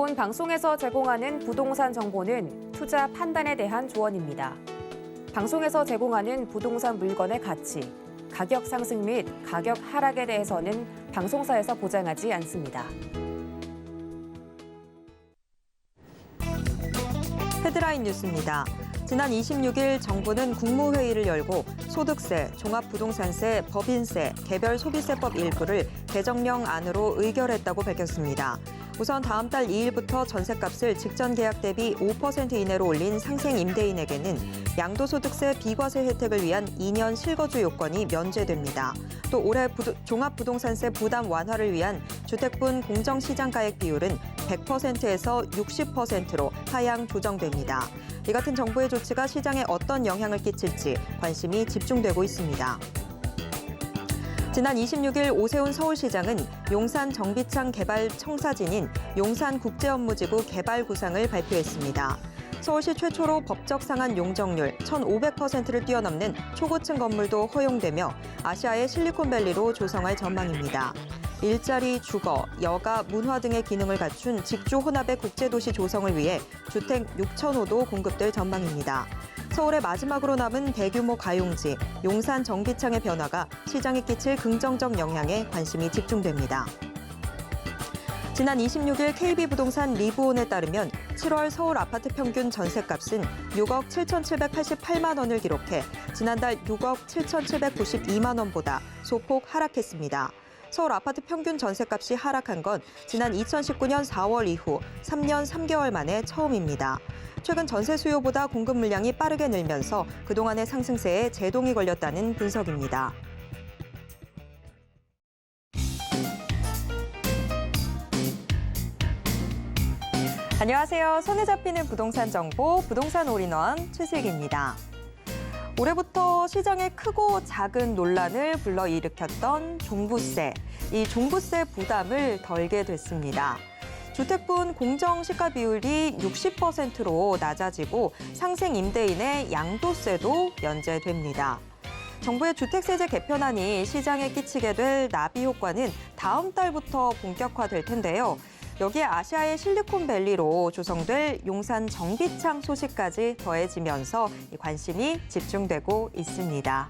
본 방송에서 제공하는 부동산 정보는 투자 판단에 대한 조언입니다. 방송에서 제공하는 부동산 물건의 가치, 가격 상승 및 가격 하락에 대해서는 방송사에서 보장하지 않습니다. 헤드라인 뉴스입니다. 지난 26일 정부는 국무회의를 열고 소득세, 종합부동산세, 법인세, 개별소비세법 일부를 개정령 안으로 의결했다고 밝혔습니다. 우선 다음 달 2일부터 전셋값을 직전 계약 대비 5% 이내로 올린 상생 임대인에게는 양도소득세 비과세 혜택을 위한 2년 실거주 요건이 면제됩니다. 또 올해 종합부동산세 부담 완화를 위한 주택분 공정시장가액 비율은 100%에서 60%로 하향 조정됩니다. 이 같은 정부의 조치가 시장에 어떤 영향을 끼칠지 관심이 집중되고 있습니다. 지난 26일 오세훈 서울시장은 용산 정비창 개발 청사진인 용산국제업무지구 개발 구상을 발표했습니다. 서울시 최초로 법적 상한 용적률 1,500%를 뛰어넘는 초고층 건물도 허용되며 아시아의 실리콘밸리로 조성할 전망입니다. 일자리, 주거, 여가, 문화 등의 기능을 갖춘 직주 혼합의 국제도시 조성을 위해 주택 6,000호도 공급될 전망입니다. 서울의 마지막으로 남은 대규모 가용지, 용산 정비창의 변화가 시장에 끼칠 긍정적 영향에 관심이 집중됩니다. 지난 26일 KB부동산 리브온에 따르면 7월 서울 아파트 평균 전셋값은 6억 7,788만 원을 기록해 지난달 6억 7,792만 원보다 소폭 하락했습니다. 서울 아파트 평균 전셋값이 하락한 건 지난 2019년 4월 이후 3년 3개월 만에 처음입니다. 최근 전세 수요보다 공급 물량이 빠르게 늘면서 그동안의 상승세에 제동이 걸렸다는 분석입니다. 안녕하세요. 손에 잡히는 부동산 정보, 부동산 올인원 최슬기입니다. 올해부터 시장에 크고 작은 논란을 불러일으켰던 종부세. 이 종부세 부담을 덜게 됐습니다. 주택분 공정시가 비율이 60%로 낮아지고 상생 임대인의 양도세도 면제됩니다. 정부의 주택세제 개편안이 시장에 끼치게 될 나비 효과는 다음 달부터 본격화될 텐데요. 여기에 아시아의 실리콘밸리로 조성될 용산 정비창 소식까지 더해지면서 관심이 집중되고 있습니다.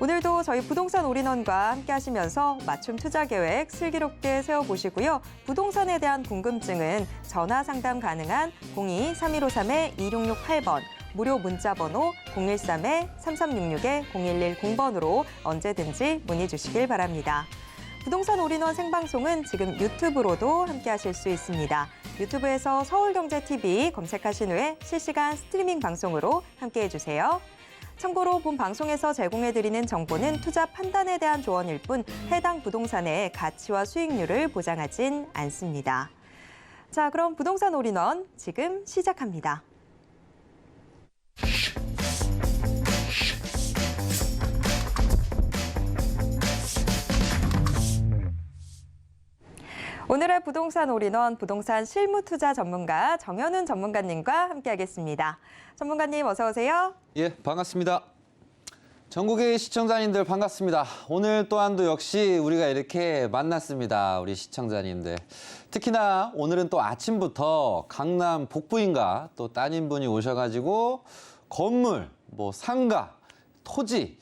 오늘도 저희 부동산 올인원과 함께 하시면서 맞춤 투자 계획 슬기롭게 세워보시고요. 부동산에 대한 궁금증은 전화 상담 가능한 02-3153-2668번, 무료 문자 번호 013-3366-0110번으로 언제든지 문의 주시길 바랍니다. 부동산 올인원 생방송은 지금 유튜브로도 함께 하실 수 있습니다. 유튜브에서 서울경제TV 검색하신 후에 실시간 스트리밍 방송으로 함께 해주세요. 참고로 본 방송에서 제공해드리는 정보는 투자 판단에 대한 조언일 뿐 해당 부동산의 가치와 수익률을 보장하진 않습니다. 자, 그럼 부동산 올인원 지금 시작합니다. 오늘의 부동산 올인원 부동산 실무투자 전문가 정현훈 전문가님과 함께하겠습니다. 전문가님 어서 오세요. 예, 반갑습니다. 전국의 시청자님들 반갑습니다. 오늘 또한도 역시 우리가 이렇게 만났습니다. 우리 시청자님들. 특히나 오늘은 또 아침부터 강남 복부인가 또 따님분이 오셔가지고 건물, 상가, 토지,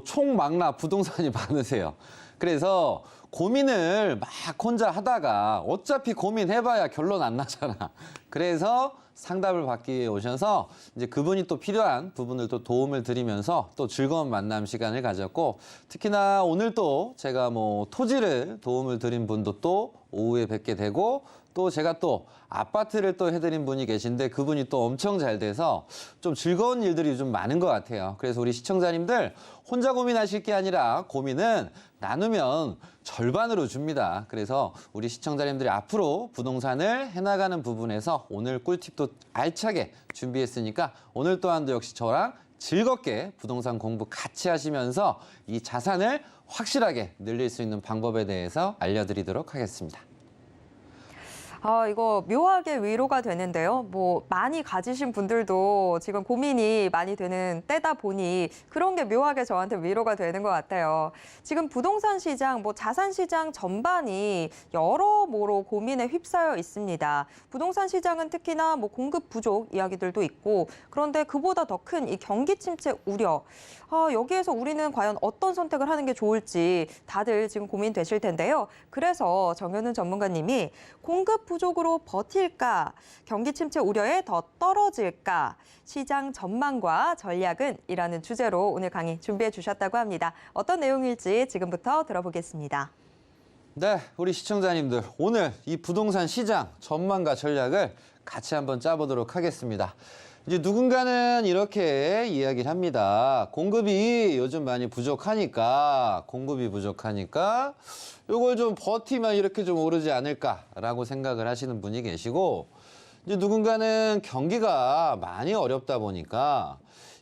총망라 부동산이 많으세요. 그래서 고민을 막 혼자 하다가 어차피 고민해봐야 결론 안 나잖아. 그래서 상담을 받기 위해 오셔서 이제 그분이 또 필요한 부분을 또 도움을 드리면서 또 즐거운 만남 시간을 가졌고, 특히나 오늘 또 제가 토지를 도움을 드린 분도 또 오후에 뵙게 되고, 또 제가 또 아파트를 또 해드린 분이 계신데 그분이 또 엄청 잘 돼서 좀 즐거운 일들이 좀 많은 것 같아요. 그래서 우리 시청자님들 혼자 고민하실 게 아니라 고민은 나누면 절반으로 줍니다. 그래서 우리 시청자님들이 앞으로 부동산을 해나가는 부분에서 오늘 꿀팁도 알차게 준비했으니까 오늘 또한도 역시 저랑 즐겁게 부동산 공부 같이 하시면서 이 자산을 확실하게 늘릴 수 있는 방법에 대해서 알려드리도록 하겠습니다. 이거 묘하게 위로가 되는데요. 뭐 많이 가지신 분들도 지금 고민이 많이 되는 때다 보니 그런 게 묘하게 저한테 위로가 되는 것 같아요. 지금 부동산 시장, 뭐 자산 시장 전반이 여러모로 고민에 휩싸여 있습니다. 부동산 시장은 특히나 뭐 공급 부족 이야기들도 있고, 그런데 그보다 더 큰 이 경기 침체 우려. 여기에서 우리는 과연 어떤 선택을 하는 게 좋을지 다들 지금 고민되실 텐데요. 그래서 정현훈 전문가님이 공급 부족으로 버틸까, 경기 침체 우려에 더 떨어질까, 시장 전망과 전략은 이라는 주제로 오늘 강의 준비해 주셨다고 합니다. 어떤 내용일지 지금부터 들어보겠습니다. 네, 우리 시청자님들, 오늘 이 부동산 시장 전망과 전략을 같이 한번 짜보도록 하겠습니다. 이제 누군가는 이렇게 이야기를 합니다. 공급이 요즘 많이 부족하니까, 이걸 좀 버티면 이렇게 좀 오르지 않을까라고 생각을 하시는 분이 계시고, 이제 누군가는 경기가 많이 어렵다 보니까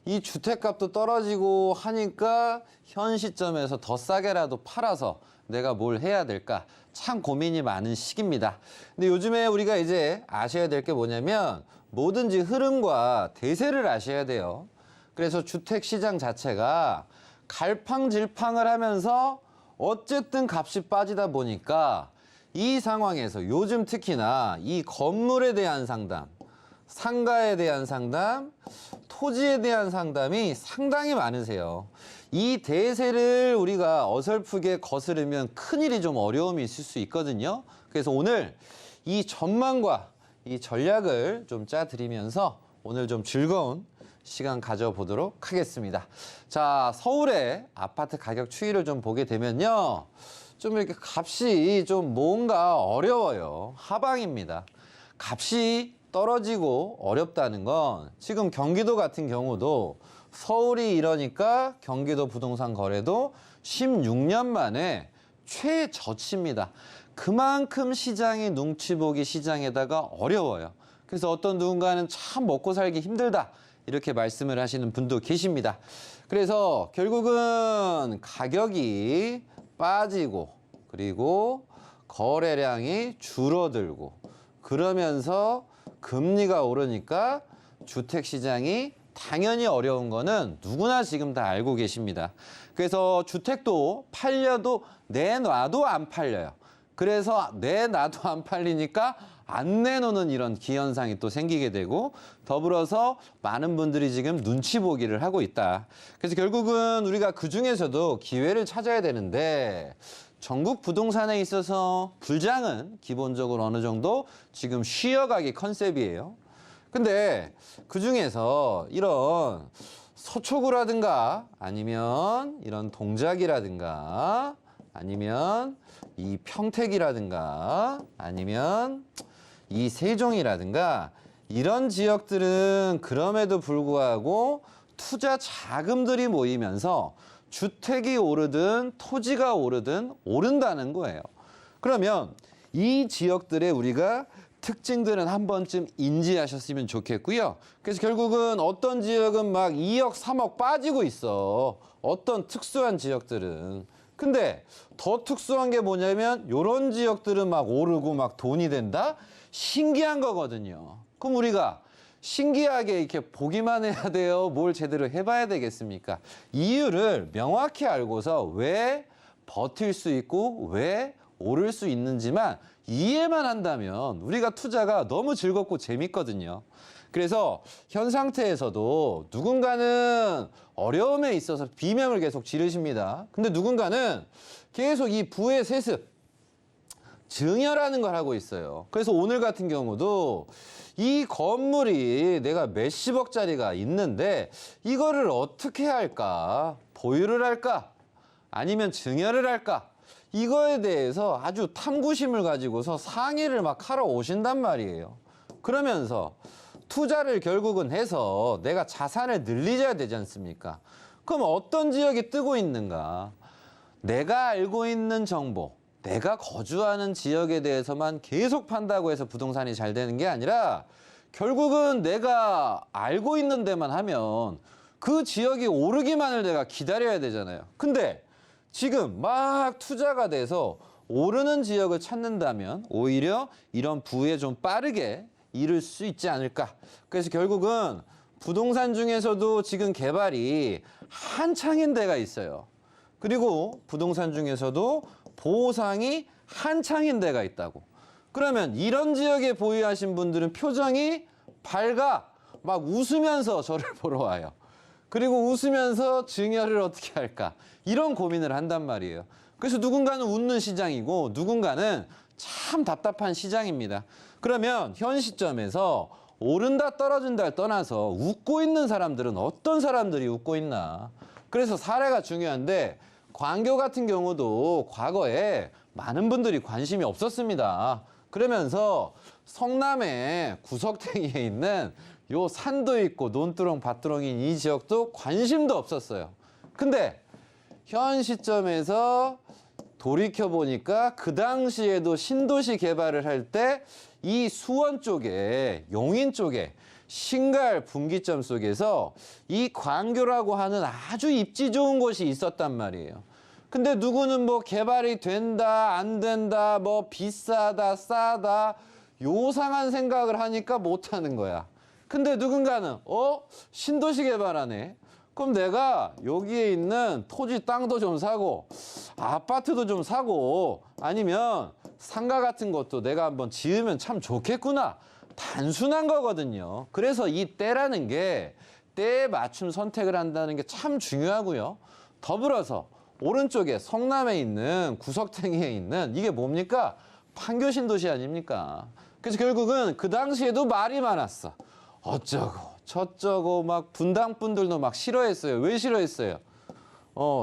이 주택값도 떨어지고 하니까 현 시점에서 더 싸게라도 팔아서 내가 뭘 해야 될까? 참 고민이 많은 시기입니다. 근데 요즘에 우리가 이제 아셔야 될 게 뭐냐면 뭐든지 흐름과 대세를 아셔야 돼요. 그래서 주택 시장 자체가 갈팡질팡을 하면서 어쨌든 값이 빠지다 보니까 이 상황에서 요즘 특히나 이 건물에 대한 상담, 상가에 대한 상담, 토지에 대한 상담이 상당히 많으세요. 이 대세를 우리가 어설프게 거스르면 큰일이 좀 어려움이 있을 수 있거든요. 그래서 오늘 이 전망과 이 전략을 좀 짜드리면서 오늘 좀 즐거운 시간 가져보도록 하겠습니다. 자, 서울의 아파트 가격 추이를 좀 보게 되면요. 좀 이렇게 값이 좀 뭔가 어려워요. 하방입니다. 값이 떨어지고 어렵다는 건 지금 경기도 같은 경우도 서울이 이러니까 경기도 부동산 거래도 16년 만에 최저치입니다. 그만큼 시장이 눈치 보기 시장에다가 어려워요. 그래서 어떤 누군가는 참 먹고 살기 힘들다 이렇게 말씀을 하시는 분도 계십니다. 그래서 결국은 가격이 빠지고 그리고 거래량이 줄어들고 그러면서 금리가 오르니까 주택시장이 당연히 어려운 거는 누구나 지금 다 알고 계십니다. 그래서 주택도 팔려도 내놔도 안 팔려요. 그래서 내놔도 안 팔리니까 안 내놓는 이런 기현상이 또 생기게 되고 더불어서 많은 분들이 지금 눈치 보기를 하고 있다. 그래서 결국은 우리가 그중에서도 기회를 찾아야 되는데 전국 부동산에 있어서 불장은 기본적으로 어느 정도 지금 쉬어가기 컨셉이에요. 근데 그중에서 이런 서초구라든가 아니면 이런 동작이라든가 아니면 이 평택이라든가 아니면 이 세종이라든가 이런 지역들은 그럼에도 불구하고 투자 자금들이 모이면서 주택이 오르든 토지가 오르든 오른다는 거예요. 그러면 이 지역들의 우리가 특징들은 한 번쯤 인지하셨으면 좋겠고요. 그래서 결국은 어떤 지역은 막 2억, 3억 빠지고 있어. 어떤 특수한 지역들은. 근데 더 특수한 게 뭐냐면 이런 지역들은 막 오르고 막 돈이 된다? 신기한 거거든요. 그럼 우리가 신기하게 이렇게 보기만 해야 돼요? 뭘 제대로 해봐야 되겠습니까? 이유를 명확히 알고서 왜 버틸 수 있고 왜 오를 수 있는지만 이해만 한다면 우리가 투자가 너무 즐겁고 재밌거든요. 그래서 현 상태에서도 누군가는 어려움에 있어서 비명을 계속 지르십니다. 근데 누군가는 계속 이 부의 세습, 증여라는 걸 하고 있어요. 그래서 오늘 같은 경우도 이 건물이 내가 몇십억짜리가 있는데 이거를 어떻게 할까? 보유를 할까? 아니면 증여를 할까? 이거에 대해서 아주 탐구심을 가지고서 상의를 막 하러 오신단 말이에요. 그러면서 투자를 결국은 해서 내가 자산을 늘리셔야 되지 않습니까? 그럼 어떤 지역이 뜨고 있는가? 내가 알고 있는 정보, 내가 거주하는 지역에 대해서만 계속 판다고 해서 부동산이 잘 되는 게 아니라 결국은 내가 알고 있는 데만 하면 그 지역이 오르기만을 내가 기다려야 되잖아요. 근데 지금 막 투자가 돼서 오르는 지역을 찾는다면 오히려 이런 부에 좀 빠르게 이룰 수 있지 않을까. 그래서 결국은 부동산 중에서도 지금 개발이 한창인 데가 있어요. 그리고 부동산 중에서도 보상이 한창인 데가 있다고. 그러면 이런 지역에 보유하신 분들은 표정이 밝아. 막 웃으면서 저를 보러 와요. 그리고 웃으면서 증여를 어떻게 할까. 이런 고민을 한단 말이에요. 그래서 누군가는 웃는 시장이고 누군가는 참 답답한 시장입니다. 그러면 현 시점에서 오른다 떨어진다를 떠나서 웃고 있는 사람들은 어떤 사람들이 웃고 있나. 그래서 사례가 중요한데 광교 같은 경우도 과거에 많은 분들이 관심이 없었습니다. 그러면서 성남의 구석탱이에 있는 요 산도 있고 논두렁 밭두렁인 이 지역도 관심도 없었어요. 근데 현 시점에서 돌이켜보니까 그 당시에도 신도시 개발을 할 때 이 수원 쪽에 용인 쪽에 신갈 분기점 속에서 이 광교라고 하는 아주 입지 좋은 곳이 있었단 말이에요. 근데 누구는 뭐 개발이 된다 안 된다 뭐 비싸다 싸다 요상한 생각을 하니까 못하는 거야. 근데 누군가는 신도시 개발하네. 그럼 내가 여기에 있는 토지 땅도 좀 사고 아파트도 좀 사고 아니면 상가 같은 것도 내가 한번 지으면 참 좋겠구나. 단순한 거거든요. 그래서 이 때라는 게 때에 맞춤 선택을 한다는 게 참 중요하고요. 더불어서 오른쪽에 성남에 있는 구석탱이에 있는 이게 뭡니까? 판교 신도시 아닙니까? 그래서 결국은 그 당시에도 말이 많았어. 어쩌고 저쩌고 막 분당 분들도 막 싫어했어요. 왜 싫어했어요?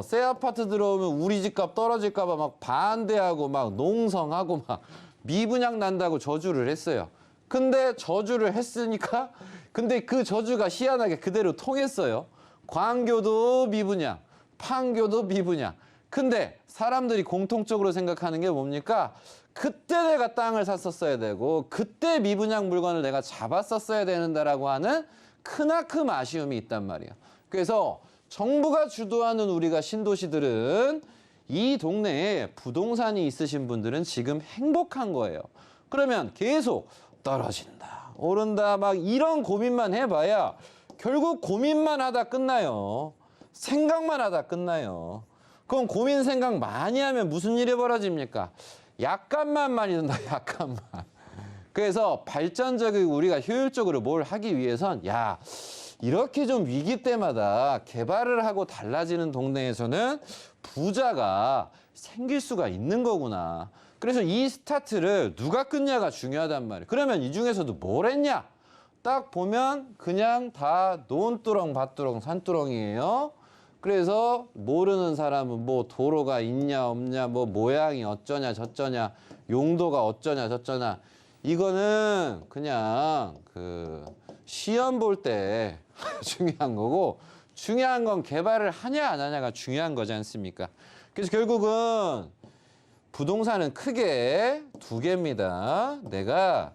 새 아파트 들어오면 우리 집값 떨어질까 봐 막 반대하고 막 농성하고 막 미분양 난다고 저주를 했어요. 근데 저주를 했으니까 근데 그 저주가 희한하게 그대로 통했어요. 광교도 미분양, 판교도 미분양. 근데 사람들이 공통적으로 생각하는 게 뭡니까? 그때 내가 땅을 샀었어야 되고 그때 미분양 물건을 내가 잡았었어야 되는다라고 하는 크나큼 아쉬움이 있단 말이에요. 그래서 정부가 주도하는 우리가 신도시들은 이 동네에 부동산이 있으신 분들은 지금 행복한 거예요. 그러면 계속 떨어진다, 오른다 막 이런 고민만 해봐야 결국 고민만 하다 끝나요. 생각만 하다 끝나요. 그럼 고민 생각 많이 하면 무슨 일이 벌어집니까? 약간만 많이 든다, 약간만. 그래서 발전적이고 우리가 효율적으로 뭘 하기 위해선 이렇게 좀 위기 때마다 개발을 하고 달라지는 동네에서는 부자가 생길 수가 있는 거구나. 그래서 이 스타트를 누가 끊냐가 중요하단 말이에요. 그러면 이 중에서도 뭘 했냐? 딱 보면 그냥 다 논두렁, 밭두렁, 산두렁이에요. 그래서 모르는 사람은 뭐 도로가 있냐 없냐 뭐 모양이 어쩌냐 저쩌냐 용도가 어쩌냐 저쩌냐 이거는 그냥 그 시험 볼 때 중요한 거고 중요한 건 개발을 하냐 안 하냐가 중요한 거지 않습니까? 그래서 결국은 부동산은 크게 두 개입니다. 내가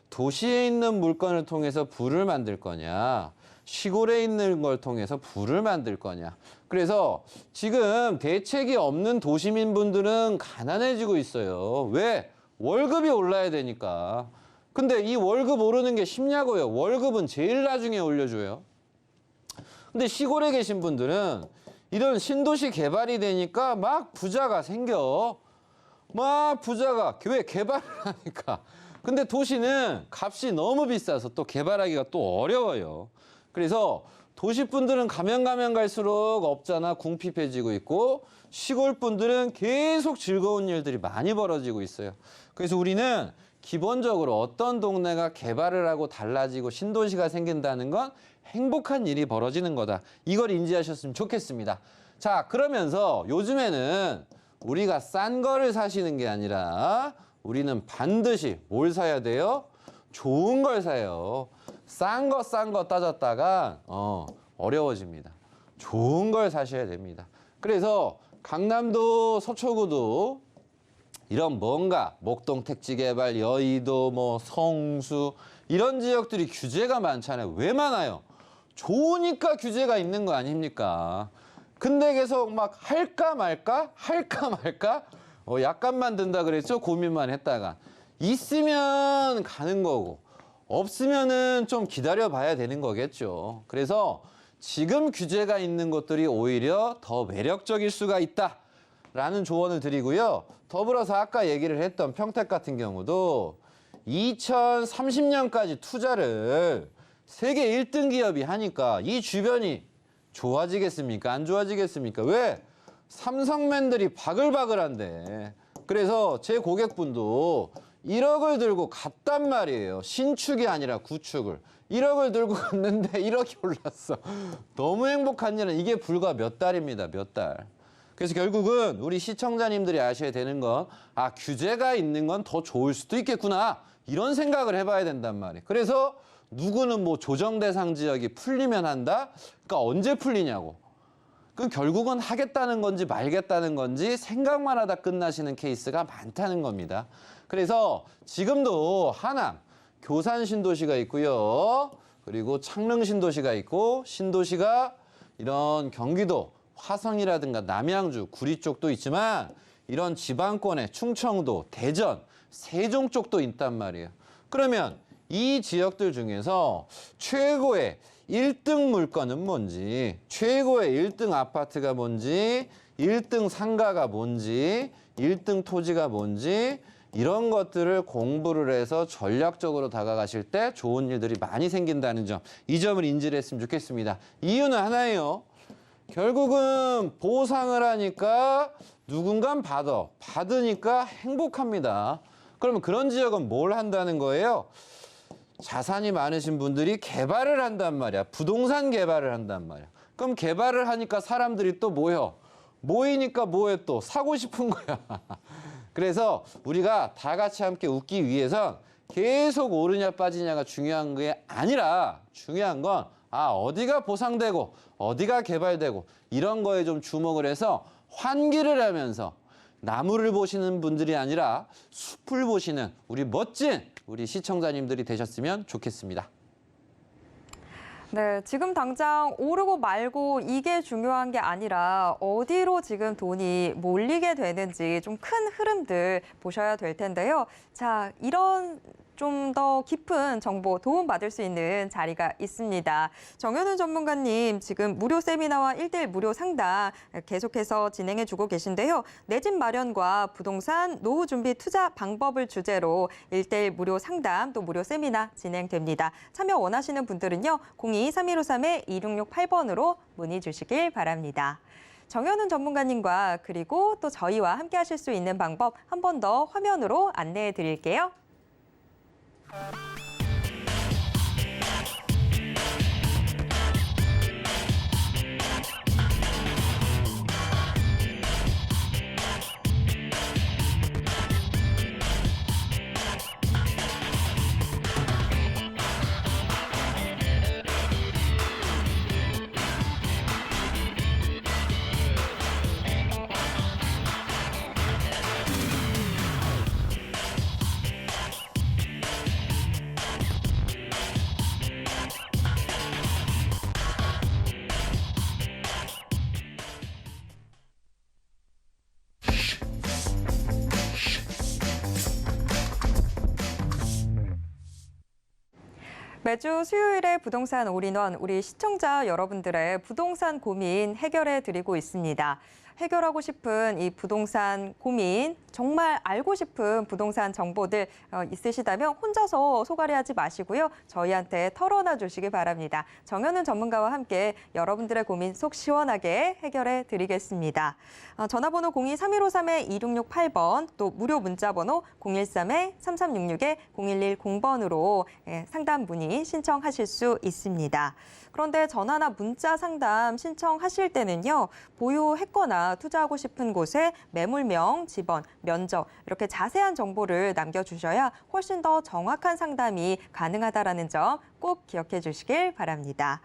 도시에 있는 물건을 통해서 부를 만들 거냐 시골에 있는 걸 통해서 부를 만들 거냐. 그래서 지금 대책이 없는 도시민분들은 가난해지고 있어요. 왜? 월급이 올라야 되니까. 근데 이 월급 오르는 게 쉽냐고요. 월급은 제일 나중에 올려줘요. 근데 시골에 계신 분들은 이런 신도시 개발이 되니까 막 부자가 생겨. 막 부자가 왜 개발을 하니까. 근데 도시는 값이 너무 비싸서 또 개발하기가 또 어려워요. 그래서 도시분들은 가면 갈수록 업자나 궁핍해지고 있고 시골 분들은 계속 즐거운 일들이 많이 벌어지고 있어요. 그래서 우리는 기본적으로 어떤 동네가 개발을 하고 달라지고 신도시가 생긴다는 건 행복한 일이 벌어지는 거다. 이걸 인지하셨으면 좋겠습니다. 자, 그러면서 요즘에는 우리가 싼 거를 사시는 게 아니라 우리는 반드시 뭘 사야 돼요? 좋은 걸 사요. 싼 거 따졌다가 어려워집니다. 좋은 걸 사셔야 됩니다. 그래서 강남도 서초구도 이런 뭔가 목동 택지개발, 여의도, 뭐 성수 이런 지역들이 규제가 많잖아요. 왜 많아요? 좋으니까 규제가 있는 거 아닙니까? 근데 계속 막 할까 말까 약간만 든다 그랬죠? 고민만 했다가. 있으면 가는 거고 없으면은 좀 기다려 봐야 되는 거겠죠. 그래서 지금 규제가 있는 것들이 오히려 더 매력적일 수가 있다라는 조언을 드리고요. 더불어서 아까 얘기를 했던 평택 같은 경우도 2030년까지 투자를 세계 1등 기업이 하니까 이 주변이 좋아지겠습니까? 안 좋아지겠습니까? 왜? 삼성맨들이 바글바글한데. 그래서 제 고객분도 1억을 들고 갔단 말이에요. 신축이 아니라 구축을. 1억을 들고 갔는데 1억이 올랐어. 너무 행복한 일은 이게 불과 몇 달입니다. 몇 달. 그래서 결국은 우리 시청자님들이 아셔야 되는 건 규제가 있는 건 더 좋을 수도 있겠구나. 이런 생각을 해봐야 된단 말이에요. 그래서 누구는 뭐 조정 대상 지역이 풀리면 한다? 그러니까 언제 풀리냐고. 그럼 결국은 하겠다는 건지 말겠다는 건지 생각만 하다 끝나시는 케이스가 많다는 겁니다. 그래서 지금도 하남, 교산 신도시가 있고요. 그리고 창릉 신도시가 있고 신도시가 이런 경기도 화성이라든가 남양주, 구리 쪽도 있지만 이런 지방권의 충청도, 대전, 세종 쪽도 있단 말이에요. 그러면 이 지역들 중에서 최고의 1등 물건은 뭔지, 최고의 1등 아파트가 뭔지, 1등 상가가 뭔지, 1등 토지가 뭔지 이런 것들을 공부를 해서 전략적으로 다가가실 때 좋은 일들이 많이 생긴다는 점, 이 점을 인지를 했으면 좋겠습니다. 이유는 하나예요. 결국은 보상을 하니까 누군간 받으니까 행복합니다. 그러면 그런 지역은 뭘 한다는 거예요? 자산이 많으신 분들이 개발을 한단 말이야. 부동산 개발을 한단 말이야. 그럼 개발을 하니까 사람들이 또 모이니까 뭐해 또 사고 싶은 거야. 그래서 우리가 다 같이 함께 웃기 위해선 계속 오르냐 빠지냐가 중요한 게 아니라 중요한 건 어디가 보상되고 어디가 개발되고 이런 거에 좀 주목을 해서 환기를 하면서 나무를 보시는 분들이 아니라 숲을 보시는 우리 멋진 우리 시청자님들이 되셨으면 좋겠습니다. 네, 지금 당장 오르고 말고 이게 중요한 게 아니라 어디로 지금 돈이 몰리게 되는지 좀 큰 흐름들 보셔야 될 텐데요. 자, 이런 좀 더 깊은 정보 도움받을 수 있는 자리가 있습니다. 정현훈 전문가님 지금 무료 세미나와 1:1 무료 상담 계속해서 진행해주고 계신데요. 내 집 마련과 부동산 노후 준비 투자 방법을 주제로 1:1 무료 상담 또 무료 세미나 진행됩니다. 참여 원하시는 분들은요. 02-3153-2668번으로 문의 주시길 바랍니다. 정현훈 전문가님과 그리고 또 저희와 함께 하실 수 있는 방법 한 번 더 화면으로 안내해 드릴게요. 매주 수요일에 부동산 올인원, 우리 시청자 여러분들의 부동산 고민 해결해 드리고 있습니다. 해결하고 싶은 이 부동산 고민, 정말 알고 싶은 부동산 정보들 있으시다면 혼자서 소갈이하지 마시고요. 저희한테 털어놔 주시기 바랍니다. 정현훈 전문가와 함께 여러분들의 고민 속 시원하게 해결해 드리겠습니다. 전화번호 02-3153-2668번, 또 무료 문자번호 013-3366-0110번으로 상담 문의 신청하실 수 있습니다. 그런데 전화나 문자 상담 신청하실 때는요. 보유했거나 투자하고 싶은 곳에 매물명, 지번, 면적 이렇게 자세한 정보를 남겨주셔야 훨씬 더 정확한 상담이 가능하다는 점 꼭 기억해 주시길 바랍니다.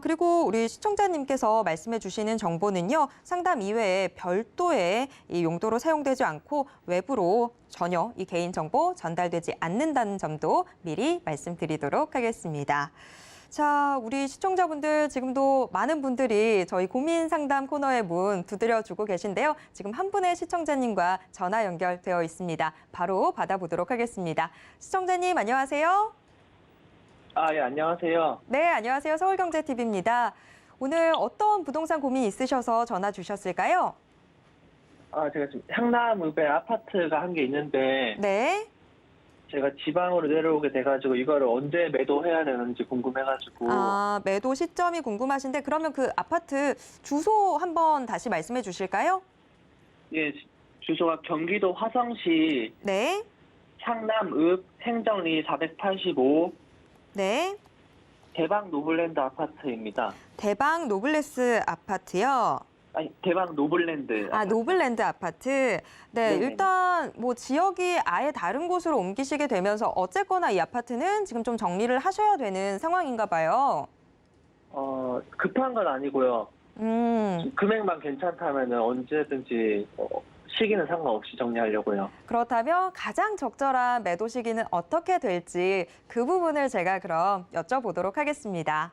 그리고 우리 시청자님께서 말씀해 주시는 정보는요. 상담 이외에 별도의 이 용도로 사용되지 않고 외부로 전혀 이 개인정보 전달되지 않는다는 점도 미리 말씀드리도록 하겠습니다. 자, 우리 시청자분들 지금도 많은 분들이 저희 고민 상담 코너의 문 두드려주고 계신데요. 지금 한 분의 시청자님과 전화 연결되어 있습니다. 바로 받아보도록 하겠습니다. 시청자님 안녕하세요. 예, 안녕하세요. 네, 안녕하세요. 서울경제TV입니다. 오늘 어떤 부동산 고민이 있으셔서 전화 주셨을까요? 제가 지금 향남읍에 아파트가 한 개 있는데, 네. 제가 지방으로 내려오게 돼가지고, 이거를 언제 매도해야 되는지 궁금해가지고, 아, 매도 시점이 궁금하신데 그러면 그 아파트 주소 한번 다시 말씀해 주실까요? 예, 주소가 경기도 화성시 네. 향남읍 행정리 485 네. 대박 노블랜드 아파트입니다. 대방 노블레스 아파트요. 아니, 대박 노블랜드. 아, 노블랜드 아파트. 네, 네네네. 일단 뭐 지역이 아예 다른 곳으로 옮기시게 되면서 어쨌거나 이 아파트는 지금 좀 정리를 하셔야 되는 상황인가 봐요. 급한 건 아니고요. 금액만 괜찮다면 언제든지 시기는 상관없이 정리하려고요. 그렇다면 가장 적절한 매도 시기는 어떻게 될지 그 부분을 제가 그럼 여쭤보도록 하겠습니다.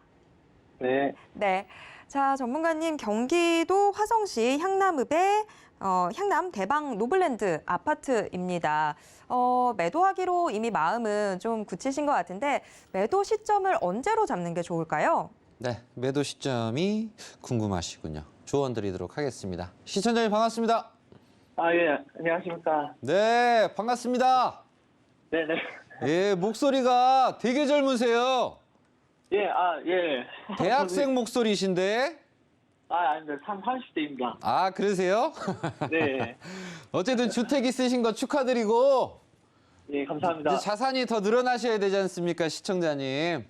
네. 네. 자, 전문가님, 경기도 화성시 향남읍의 향남 대방 노블랜드 아파트입니다. 매도하기로 이미 마음은 좀 굳히신 것 같은데 매도 시점을 언제로 잡는 게 좋을까요? 네, 매도 시점이 궁금하시군요. 조언 드리도록 하겠습니다. 시청자님 반갑습니다. 예, 안녕하십니까. 네, 반갑습니다. 네네. 예, 목소리가 되게 젊으세요. 예, 예. 대학생 목소리신데. 아닙니다. 30대입니다. 아, 그러세요? 네. 어쨌든 주택 있으신 거 축하드리고 예, 감사합니다. 이제 자산이 더 늘어나셔야 되지 않습니까, 시청자님?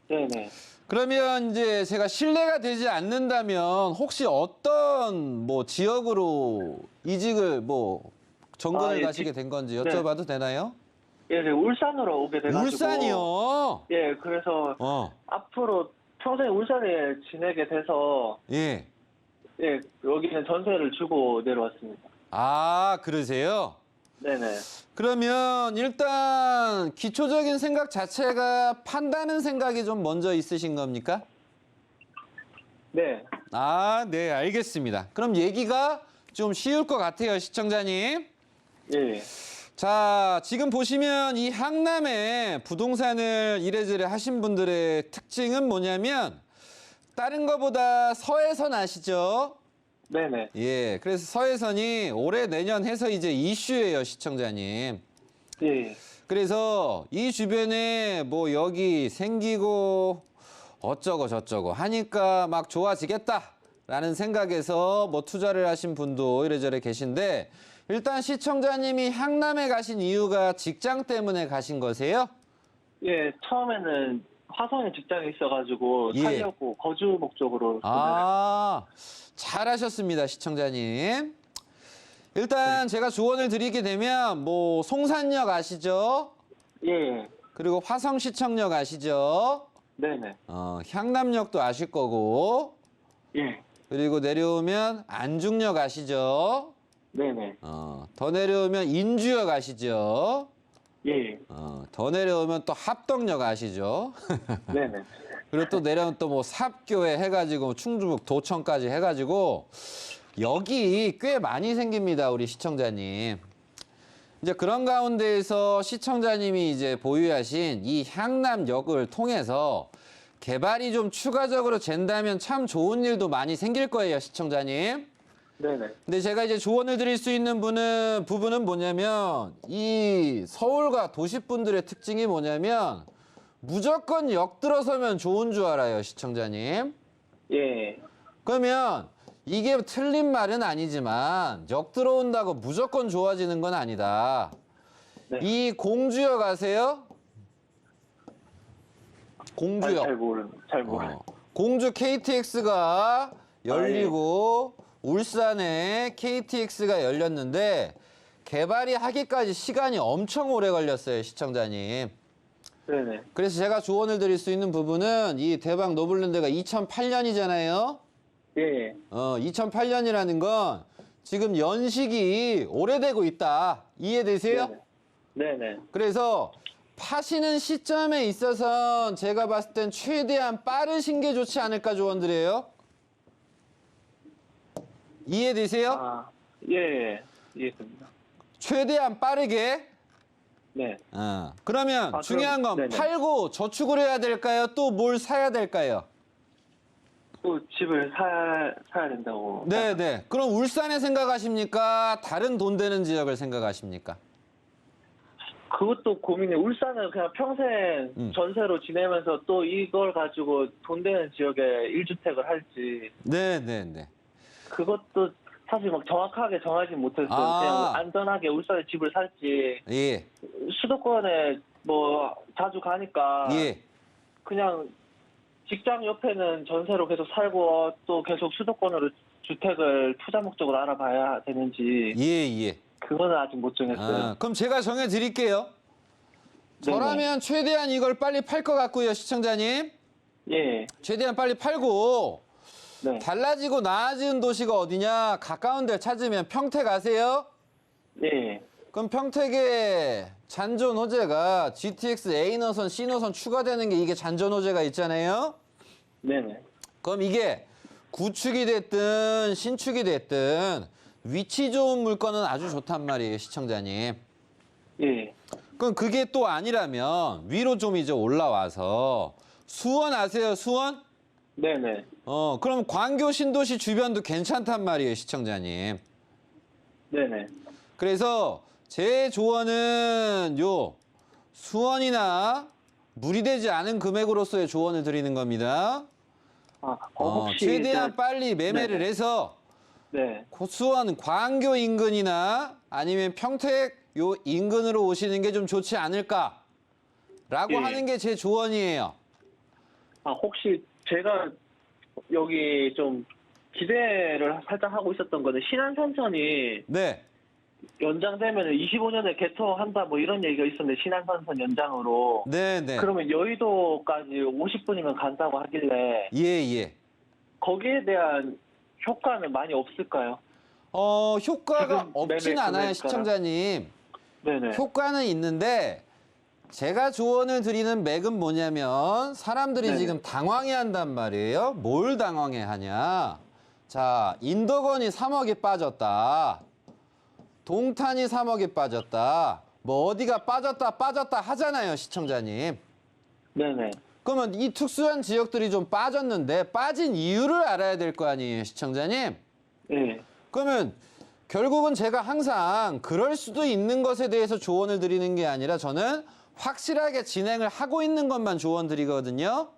네네. 그러면 이제 제가 신뢰가 되지 않는다면 혹시 어떤 뭐 지역으로 이직을 뭐 정근을 예, 가시게 된 건지 여쭤봐도 되나요? 예, 제가 울산으로 오게 돼가지고. 울산이요? 예, 그래서 앞으로 평생 울산에 지내게 돼서 예. 예, 여기는 전세를 주고 내려왔습니다. 아, 그러세요? 네네. 그러면 일단 기초적인 생각 자체가 판다는 생각이 좀 먼저 있으신 겁니까? 네. 아, 네, 알겠습니다. 그럼 얘기가 좀 쉬울 것 같아요, 시청자님. 예. 자, 지금 보시면 이 향남에 부동산을 이래저래 하신 분들의 특징은 뭐냐면 다른 거보다 서해선 아시죠? 네네. 예, 그래서 서해선이 올해 내년 해서 이제 이슈예요, 시청자님. 예. 그래서 이 주변에 뭐 여기 생기고 어쩌고 저쩌고 하니까 막 좋아지겠다라는 생각에서 뭐 투자를 하신 분도 이래저래 계신데 일단 시청자님이 향남에 가신 이유가 직장 때문에 가신 거세요? 예, 처음에는 화성에 직장이 있어가지고 예. 살려고 거주 목적으로. 아, 잘하셨습니다, 시청자님. 일단 제가 조언을 드리게 되면 뭐 송산역 아시죠? 예. 그리고 화성시청역 아시죠? 네네. 향남역도 아실 거고 예. 그리고 내려오면 안중역 아시죠? 네네. 더 내려오면 인주역 아시죠? 예. 더 내려오면 또 합덕역 아시죠? 네네. 그리고 또 내려오면 또 뭐 삽교회 해가지고 충주북 도청까지 해가지고 역이 꽤 많이 생깁니다, 우리 시청자님. 이제 그런 가운데에서 시청자님이 이제 보유하신 이 향남역을 통해서 개발이 좀 추가적으로 된다면 참 좋은 일도 많이 생길 거예요, 시청자님. 네네. 근데 제가 이제 조언을 드릴 수 있는 부분은 뭐냐면 이 서울과 도시분들의 특징이 뭐냐면 무조건 역 들어서면 좋은 줄 알아요, 시청자님. 예. 그러면 이게 틀린 말은 아니지만 역 들어온다고 무조건 좋아지는 건 아니다. 네. 이 공주역 아세요? 공주역. 잘 모르. 공주 KTX가 열리고 울산에 KTX가 열렸는데 개발이 하기까지 시간이 엄청 오래 걸렸어요, 시청자님. 네네. 그래서 제가 조언을 드릴 수 있는 부분은 이 대박 노블랜드가 2008년이잖아요. 예. 2008년이라는 건 지금 연식이 오래되고 있다. 이해되세요? 네네. 네네. 그래서 파시는 시점에 있어서 제가 봤을 땐 최대한 빠르신 게 좋지 않을까 조언드려요. 이해되세요? 아, 예, 이해했습니다. 최대한 빠르게. 네. 그러면 그럼, 중요한 건 네네. 팔고 저축을 해야 될까요? 또 뭘 사야 될까요? 또 집을 사야 된다고. 네네. 그럼 울산에 생각하십니까? 다른 돈 되는 지역을 생각하십니까? 그것도 고민이. 울산은 그냥 평생 전세로 지내면서 또 이걸 가지고 돈 되는 지역에 1주택을 할지. 네네네. 그것도 사실 막 정확하게 정하진 못했어요. 아. 그냥 안전하게 울산에 집을 살지. 예. 수도권에 뭐 자주 가니까 예. 그냥 직장 옆에는 전세로 계속 살고 또 계속 수도권으로 주택을 투자 목적으로 알아봐야 되는지 예. 그거는 아직 못 정했어요. 그럼 제가 정해 드릴게요. 네네. 저라면 최대한 이걸 빨리 팔 것 같고요, 시청자님. 예. 최대한 빨리 팔고 네. 달라지고 나아지는 도시가 어디냐? 가까운 데 찾으면 평택 아세요? 예. 그럼 평택에 잔존 호재가 GTX A 노선, C 노선 추가되는 게 이게 잔존 호재가 있잖아요. 네네. 그럼 이게 구축이 됐든 신축이 됐든 위치 좋은 물건은 아주 좋단 말이에요, 시청자님. 예. 그럼 그게 또 아니라면 위로 좀 이제 올라와서 수원 아세요, 수원? 네네. 그럼 광교 신도시 주변도 괜찮단 말이에요, 시청자님. 네네. 그래서 제 조언은 요 수원이나 무리되지 않은 금액으로서의 조언을 드리는 겁니다. 혹시 최대한 빨리 매매를 네네. 해서 네. 수원 광교 인근이나 아니면 평택 요 인근으로 오시는 게 좀 좋지 않을까라고 예. 하는 게 제 조언이에요. 혹시 제가 여기 좀 기대를 살짝 하고 있었던 거는 신안선선이 네. 연장되면 25년에 개통한다 뭐 이런 얘기가 있었는데 신안선선 연장으로 네. 그러면 여의도까지 50분이면 간다고 하길래 예. 거기에 대한 효과는 많이 없을까요? 효과가 지금 없진 매매 않아요, 금액가랑. 시청자님. 네네. 효과는 있는데 제가 조언을 드리는 맥은 뭐냐면 사람들이 네네. 지금 당황해 한단 말이에요. 뭘 당황해 하냐. 자, 인덕원이 3억이 빠졌다. 동탄이 3억이 빠졌다. 뭐 어디가 빠졌다 하잖아요, 시청자님. 네네. 그러면 이 특수한 지역들이 좀 빠졌는데 빠진 이유를 알아야 될 거 아니에요, 시청자님. 네. 그러면 결국은 제가 항상 그럴 수도 있는 것에 대해서 조언을 드리는 게 아니라 저는 확실하게 진행을 하고 있는 것만 조언 드리거든요.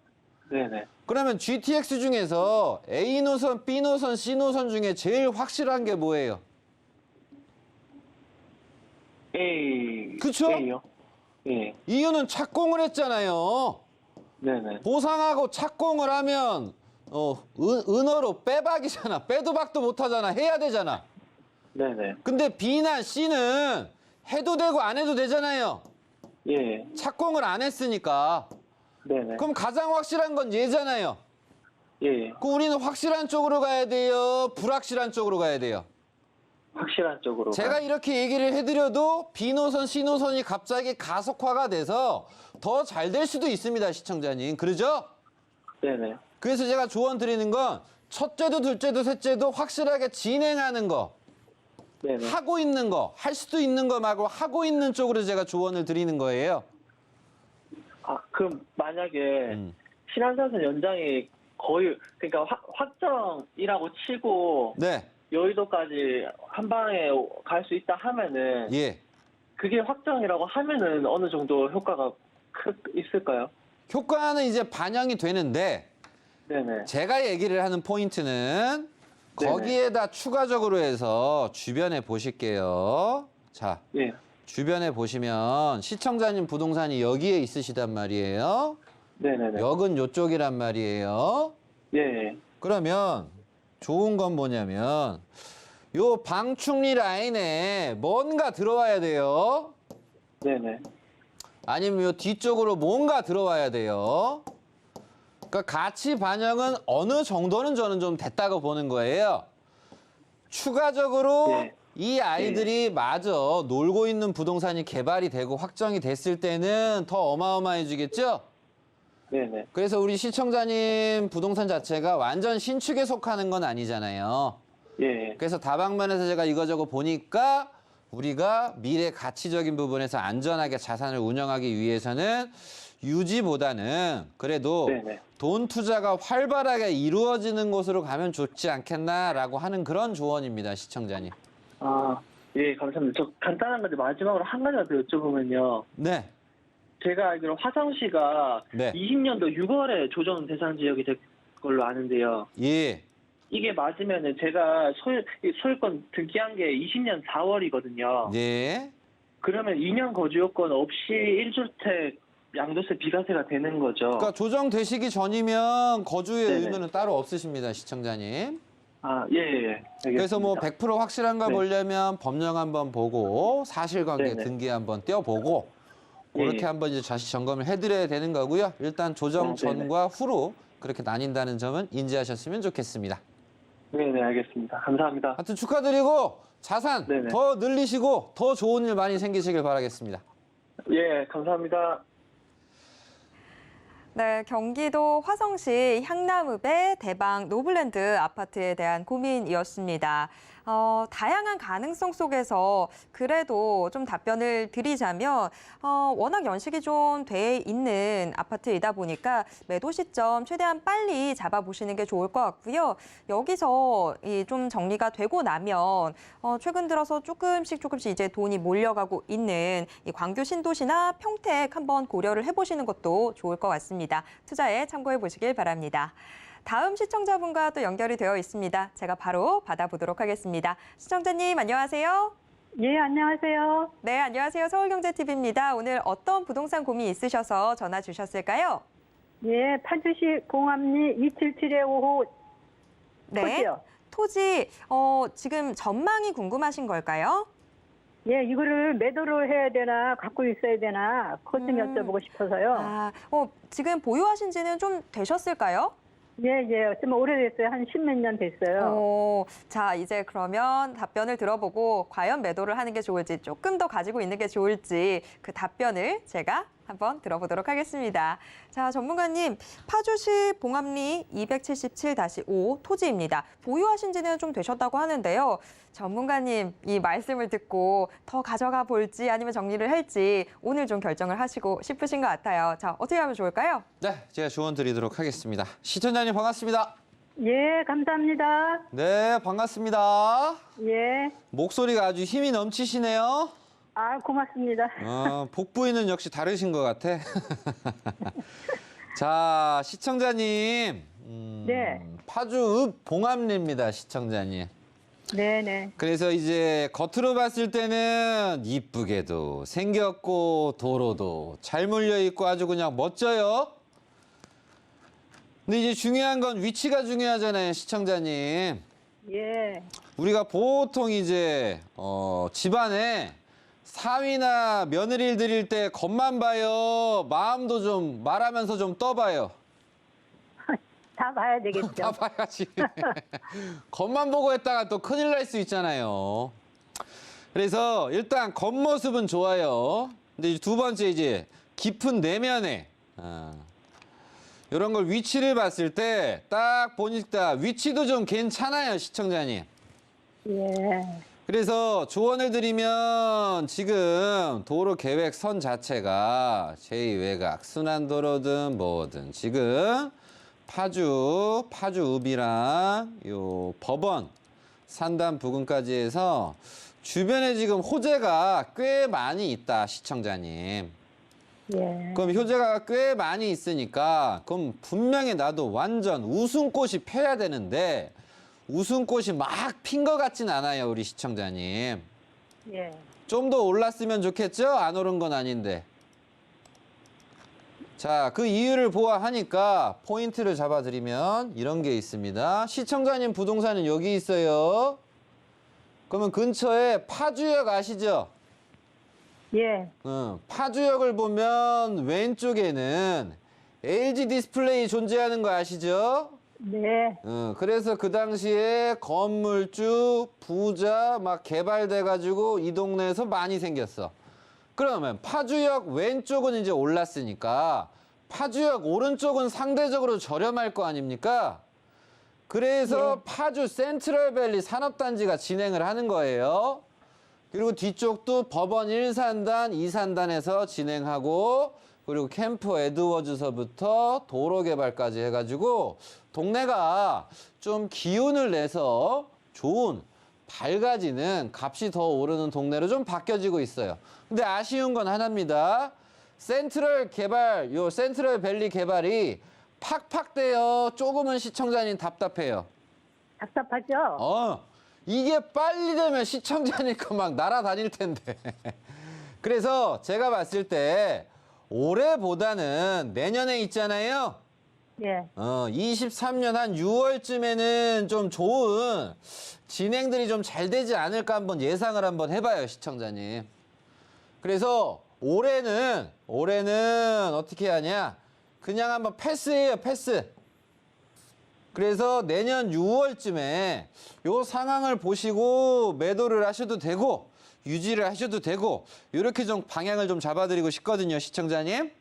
네네. 그러면 GTX 중에서 A 노선, B 노선, C 노선 중에 제일 확실한 게 뭐예요? A. 그쵸? A요? 예. 이유는 착공을 했잖아요. 네네. 보상하고 착공을 하면 은어로 빼박이잖아. 빼도 박도 못하잖아. 해야 되잖아. 네네. 근데 B나 C는 해도 되고 안 해도 되잖아요. 예. 착공을 안 했으니까. 네네. 그럼 가장 확실한 건 얘잖아요. 예. 그럼 우리는 확실한 쪽으로 가야 돼요? 불확실한 쪽으로 가야 돼요? 확실한 쪽으로. 제가 이렇게 얘기를 해드려도 B 노선, C 노선이 갑자기 가속화가 돼서 더 잘 될 수도 있습니다, 시청자님. 그러죠? 네네. 그래서 제가 조언 드리는 건 첫째도 둘째도 셋째도 확실하게 진행하는 거, 네네. 하고 있는 거, 할 수도 있는 거 말고 하고 있는 쪽으로 제가 조언을 드리는 거예요. 그럼 만약에 신안선선 연장이 거의 그러니까 확정이라고 치고 네, 여의도까지 한 방에 갈 수 있다 하면은 예. 그게 확정이라고 하면은 어느 정도 효과가 있을까요? 효과는 이제 반영이 되는데 네네. 제가 얘기를 하는 포인트는 거기에다 추가적으로 해서 주변에 보실게요. 자, 예. 주변에 보시면 시청자님 부동산이 여기에 있으시단 말이에요. 네네네. 역은 요쪽이란 말이에요. 예. 그러면 좋은 건 뭐냐면 요 방충리 라인에 뭔가 들어와야 돼요. 네네. 아니면 요 뒤쪽으로 뭔가 들어와야 돼요. 그러니까 가치 반영은 어느 정도는 저는 좀 됐다고 보는 거예요. 추가적으로 예. 이 아이들이 마저 놀고 있는 부동산이 개발이 되고 확정이 됐을 때는 더 어마어마해지겠죠? 네네. 그래서 우리 시청자님 부동산 자체가 완전 신축에 속하는 건 아니잖아요. 예. 그래서 다방면에서 제가 이거저거 보니까 우리가 미래 가치적인 부분에서 안전하게 자산을 운영하기 위해서는 유지보다는 그래도 네네. 돈 투자가 활발하게 이루어지는 곳으로 가면 좋지 않겠나라고 하는 그런 조언입니다, 시청자님. 아, 예, 감사합니다. 저 간단한 건데 마지막으로 한 가지만 더 여쭤보면요. 네, 제가 알기로 화성시가 네. 20년도 6월에 조정 대상 지역이 될 걸로 아는데요. 예, 이게 맞으면은 제가 소유권 등기한 게 20년 4월이거든요. 네. 그러면 2년 거주 요건 없이 1주택 양도세 비과세가 되는 거죠. 그러니까 조정되시기 전이면 거주의 네네. 의무는 따로 없으십니다, 시청자님. 아, 예, 예. 알겠습니다. 그래서 뭐 100% 확실한 걸 네. 보려면 법령 한번 보고 사실관계 네네. 등기 한번 떼어보고 그렇게 예. 한번 이제 다시 점검을 해드려야 되는 거고요. 일단 조정 아, 네네. 전과 후로 그렇게 나뉜다는 점은 인지하셨으면 좋겠습니다. 네네, 알겠습니다. 감사합니다. 하여튼 축하드리고 자산 네네. 더 늘리시고 더 좋은 일 많이 생기시길 바라겠습니다. 예, 감사합니다. 네, 경기도 화성시 향남읍의 대방 노블랜드 아파트에 대한 고민이었습니다. 다양한 가능성 속에서 그래도 좀 답변을 드리자면 워낙 연식이 좀 돼 있는 아파트이다 보니까 매도 시점 최대한 빨리 잡아보시는 게 좋을 것 같고요. 여기서 좀 정리가 되고 나면 최근 들어서 조금씩 이제 돈이 몰려가고 있는 이 광교 신도시나 평택 한번 고려를 해보시는 것도 좋을 것 같습니다. 투자에 참고해 보시길 바랍니다. 다음 시청자분과 또 연결이 되어 있습니다. 제가 바로 받아보도록 하겠습니다. 시청자님 안녕하세요. 예, 안녕하세요. 네, 안녕하세요. 서울경제TV입니다. 오늘 어떤 부동산 고민 있으셔서 전화 주셨을까요? 예, 파주시 공암리 277-5호 네, 토지요. 토지 지금 전망이 궁금하신 걸까요? 예, 이거를 매도를 해야 되나 갖고 있어야 되나 그것 좀 여쭤보고 싶어서요. 아, 지금 보유하신 지는 좀 되셨을까요? 예, 예, 좀 오래됐어요. 한 10몇 년 됐어요. 자, 이제 그러면 답변을 들어보고 과연 매도를 하는 게 좋을지 조금 더 가지고 있는 게 좋을지 그 답변을 제가 한번 들어보도록 하겠습니다. 자, 전문가님, 파주시 봉암리 277-5 토지입니다. 보유하신 지는 좀 되셨다고 하는데요. 전문가님, 이 말씀을 듣고 더 가져가 볼지 아니면 정리를 할지 오늘 좀 결정을 하시고 싶으신 것 같아요. 자, 어떻게 하면 좋을까요? 네, 제가 조언 드리도록 하겠습니다. 시청자님 반갑습니다. 예, 감사합니다. 네, 반갑습니다. 예, 목소리가 아주 힘이 넘치시네요. 아, 고맙습니다. 복부인은 역시 다르신 것 같아. 자, 시청자님. 네. 파주읍 봉암리입니다, 시청자님. 네네. 그래서 이제 겉으로 봤을 때는 이쁘게도 생겼고 도로도 잘 물려 있고 아주 그냥 멋져요. 근데 이제 중요한 건 위치가 중요하잖아요, 시청자님. 예, 우리가 보통 이제 집안에 사위나 며느리를 드릴 때 겉만 봐요. 마음도 좀 말하면서 좀 떠봐요. 다 봐야 되겠죠. 다 봐야지. 겉만 보고 했다가 또 큰일 날 수 있잖아요. 그래서 일단 겉모습은 좋아요. 근데 이제 두 번째 이제 깊은 내면에 이런 걸 위치를 봤을 때 딱 보니까 위치도 좀 괜찮아요, 시청자님. 예, 그래서 조언을 드리면 지금 도로 계획선 자체가 제2외곽, 순환도로든 뭐든 지금 파주읍이랑 요 법원, 산단 부근까지 해서 주변에 지금 호재가 꽤 많이 있다, 시청자님. 예, 그럼 효재가 꽤 많이 있으니까 그럼 분명히 나도 완전 웃음꽃이 펴야 되는데 웃음꽃이 막 핀 것 같진 않아요, 우리 시청자님. 예. 좀 더 올랐으면 좋겠죠? 안 오른 건 아닌데. 자, 그 이유를 보아하니까 포인트를 잡아드리면 이런 게 있습니다. 시청자님 부동산은 여기 있어요. 그러면 근처에 파주역 아시죠? 예, 파주역을 보면 왼쪽에는 LG 디스플레이 존재하는 거 아시죠? 네. 그래서 그 당시에 건물주, 부자 막 개발돼가지고 이 동네에서 많이 생겼어. 그러면 파주역 왼쪽은 이제 올랐으니까 파주역 오른쪽은 상대적으로 저렴할 거 아닙니까? 그래서 파주 센트럴밸리 산업단지가 진행을 하는 거예요. 그리고 뒤쪽도 법원 1산단, 2산단에서 진행하고 그리고 캠프 에드워즈서부터 도로 개발까지 해가지고 동네가 좀 기운을 내서 좋은 밝아지는 값이 더 오르는 동네로 좀 바뀌어지고 있어요. 근데 아쉬운 건 하나입니다. 센트럴 밸리 개발이 팍팍 돼요. 조금은 시청자님 답답해요. 답답하죠? 이게 빨리 되면 시청자니까 막 날아다닐 텐데. 그래서 제가 봤을 때 올해보다는 내년에 있잖아요. 예. 23년 한 6월쯤에는 좀 좋은 진행들이 좀 잘 되지 않을까 한번 예상을 한번 해봐요, 시청자님. 그래서 올해는 어떻게 하냐? 그냥 한번 패스해요, 패스. 그래서 내년 6월쯤에 요 상황을 보시고 매도를 하셔도 되고 유지를 하셔도 되고 이렇게 좀 방향을 좀 잡아드리고 싶거든요, 시청자님.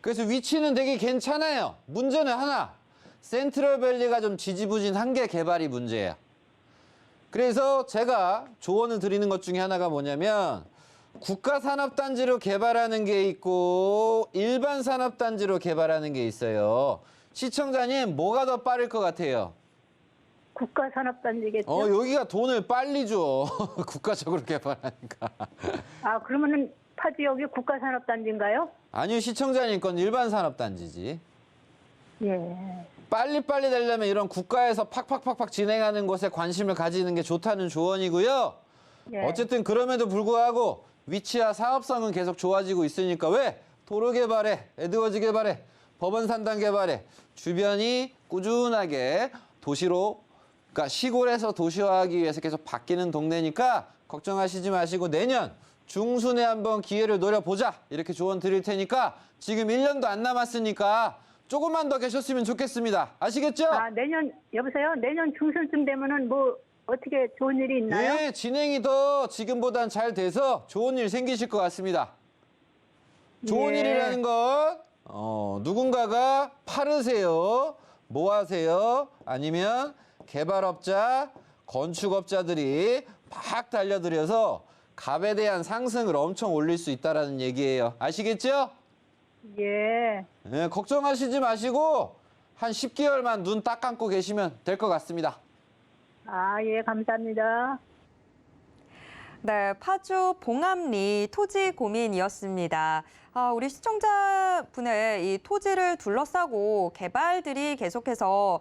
그래서 위치는 되게 괜찮아요. 문제는 하나. 센트럴밸리가 좀 지지부진한 게 개발이 문제예요. 그래서 제가 조언을 드리는 것 중에 하나가 뭐냐면 국가산업단지로 개발하는 게 있고 일반 산업단지로 개발하는 게 있어요. 시청자님 뭐가 더 빠를 것 같아요? 국가산업단지겠죠? 여기가 돈을 빨리 줘. 국가적으로 개발하니까. 아, 그러면은 파주역이 국가산업단지인가요? 아니요, 시청자님 건 일반 산업단지지. 예. 빨리빨리 되려면 이런 국가에서 팍팍팍팍 진행하는 것에 관심을 가지는 게 좋다는 조언이고요. 예. 어쨌든 그럼에도 불구하고 위치와 사업성은 계속 좋아지고 있으니까 왜? 도로 개발에, 에드워즈 개발에, 법원 산단 개발에 주변이 꾸준하게 도시로, 그러니까 시골에서 도시화하기 위해서 계속 바뀌는 동네니까 걱정하시지 마시고 내년 중순에 한번 기회를 노려보자. 이렇게 조언 드릴 테니까 지금 1년도 안 남았으니까 조금만 더 계셨으면 좋겠습니다. 아시겠죠? 아, 여보세요? 내년 중순쯤 되면은 뭐 어떻게 좋은 일이 있나요? 예, 진행이 더 지금보단 잘 돼서 좋은 일 생기실 것 같습니다. 좋은 예. 일이라는 건 누군가가 파르세요, 뭐 하세요? 아니면 개발업자, 건축업자들이 막 달려들여서 값에 대한 상승을 엄청 올릴 수 있다는 얘기예요. 아시겠죠? 예. 예, 걱정하시지 마시고 한 10개월만 눈 딱 감고 계시면 될 것 같습니다. 아, 예, 감사합니다. 네, 파주 봉암리 토지 고민이었습니다. 우리 시청자분의 이 토지를 둘러싸고 개발들이 계속해서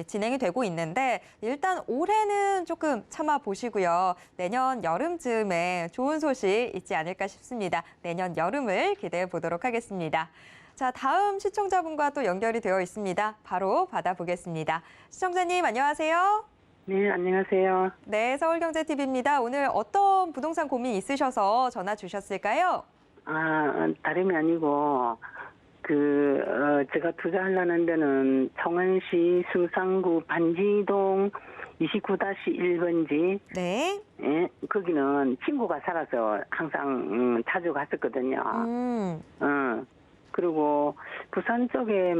진행이 되고 있는데 일단 올해는 조금 참아보시고요. 내년 여름쯤에 좋은 소식 있지 않을까 싶습니다. 내년 여름을 기대해 보도록 하겠습니다. 자, 다음 시청자분과 또 연결이 되어 있습니다. 바로 받아보겠습니다. 시청자님 안녕하세요. 네, 안녕하세요. 네, 서울경제TV입니다. 오늘 어떤 부동산 고민 있으셔서 전화 주셨을까요? 다름이 아니고, 제가 투자하려는 데는 청원시 승상구 반지동 29-1번지. 네. 예, 거기는 친구가 살아서 항상 자주 갔었거든요. 그리고 부산 쪽에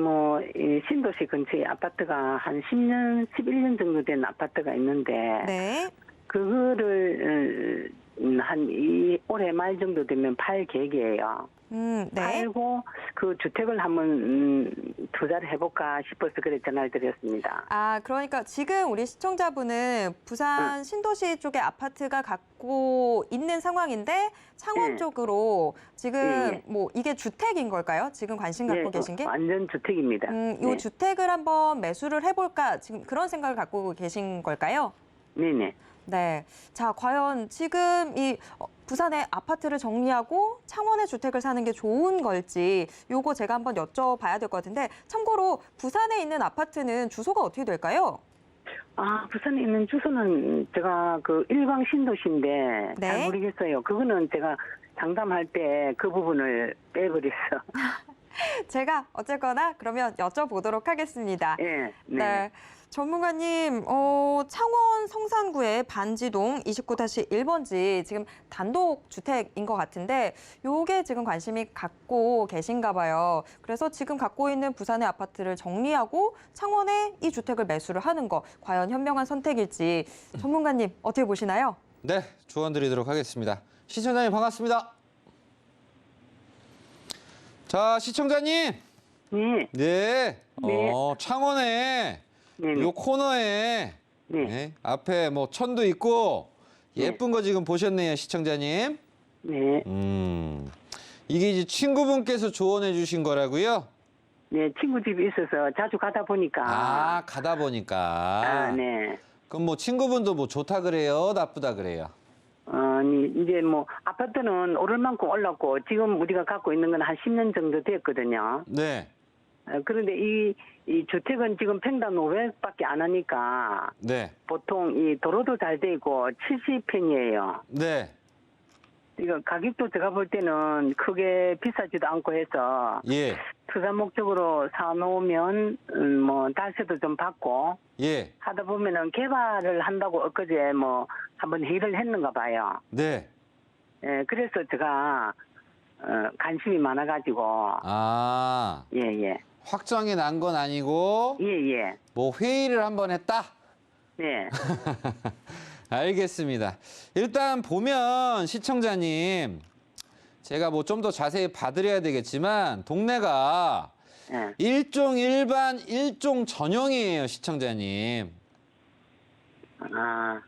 이 신도시 근처에 아파트가 한 10년, 11년 정도 된 아파트가 있는데, 네. 그거를 올해 말 정도 되면 팔 계획이에요. 네. 팔고 그 주택을 한번 투자를 해볼까 싶어서 그래 전화를 드렸습니다. 그러니까 지금 우리 시청자분은 부산 신도시 쪽에 아파트가 갖고 있는 상황인데 창원 네. 쪽으로 지금 네. 이게 주택인 걸까요? 지금 관심 갖고 계신 게? 완전 주택입니다. 이 네. 주택을 한번 매수를 해볼까 지금 그런 생각을 갖고 계신 걸까요? 네네. 네. 자, 과연 지금 이 부산의 아파트를 정리하고 창원의 주택을 사는 게 좋은 걸지 요거 제가 한번 여쭤봐야 될 것 같은데 참고로 부산에 있는 아파트는 주소가 어떻게 될까요? 부산에 있는 주소는 제가 일광 신도시인데 네. 잘 모르겠어요. 그거는 제가 상담할 때 그 부분을 빼버렸어. 제가 어쨌거나 그러면 여쭤보도록 하겠습니다. 예, 네. 네. 전문가님, 창원 성산구의 반지동 29-1번지 지금 단독 주택인 것 같은데 요게 지금 관심이 갖고 계신가 봐요. 그래서 지금 갖고 있는 부산의 아파트를 정리하고 창원에 이 주택을 매수를 하는 거 과연 현명한 선택일지 전문가님 어떻게 보시나요? 네, 조언 드리도록 하겠습니다. 시청자님 반갑습니다. 자, 시청자님. 네. 네. 네. 창원에 네. 요 코너에 네. 네, 앞에 뭐 천도 있고 예쁜 거 지금 보셨네요, 시청자님. 네. 이게 이제 친구분께서 조언해 주신 거라고요? 네, 친구 집이 있어서 자주 가다 보니까. 아, 가다 보니까. 네. 그럼 뭐 친구분도 뭐 좋다 그래요, 나쁘다 그래요? 이제 뭐 아파트는 오를 만큼 올랐고 지금 우리가 갖고 있는 건 한 10년 정도 됐거든요. 네. 그런데 이 주택은 지금 평당 500밖에 안 하니까 네. 보통 이 도로도 잘 돼 있고 70평이에요. 네. 이거 가격도 제가 볼 때는 크게 비싸지도 않고 해서 예. 투자 목적으로 사놓으면 뭐 달세도 좀 받고 예. 하다 보면은 개발을 한다고 엊그제 뭐 한번 회의를 했는가 봐요. 네. 예, 그래서 제가 관심이 많아가지고 아. 예예 확정이 난 건 아니고 예예 뭐 회의를 한번 했다. 네 알겠습니다. 일단 보면 시청자님 제가 뭐 좀 더 자세히 봐드려야 되겠지만 동네가 예. 일종 일반 일종 전용이에요, 시청자님. 아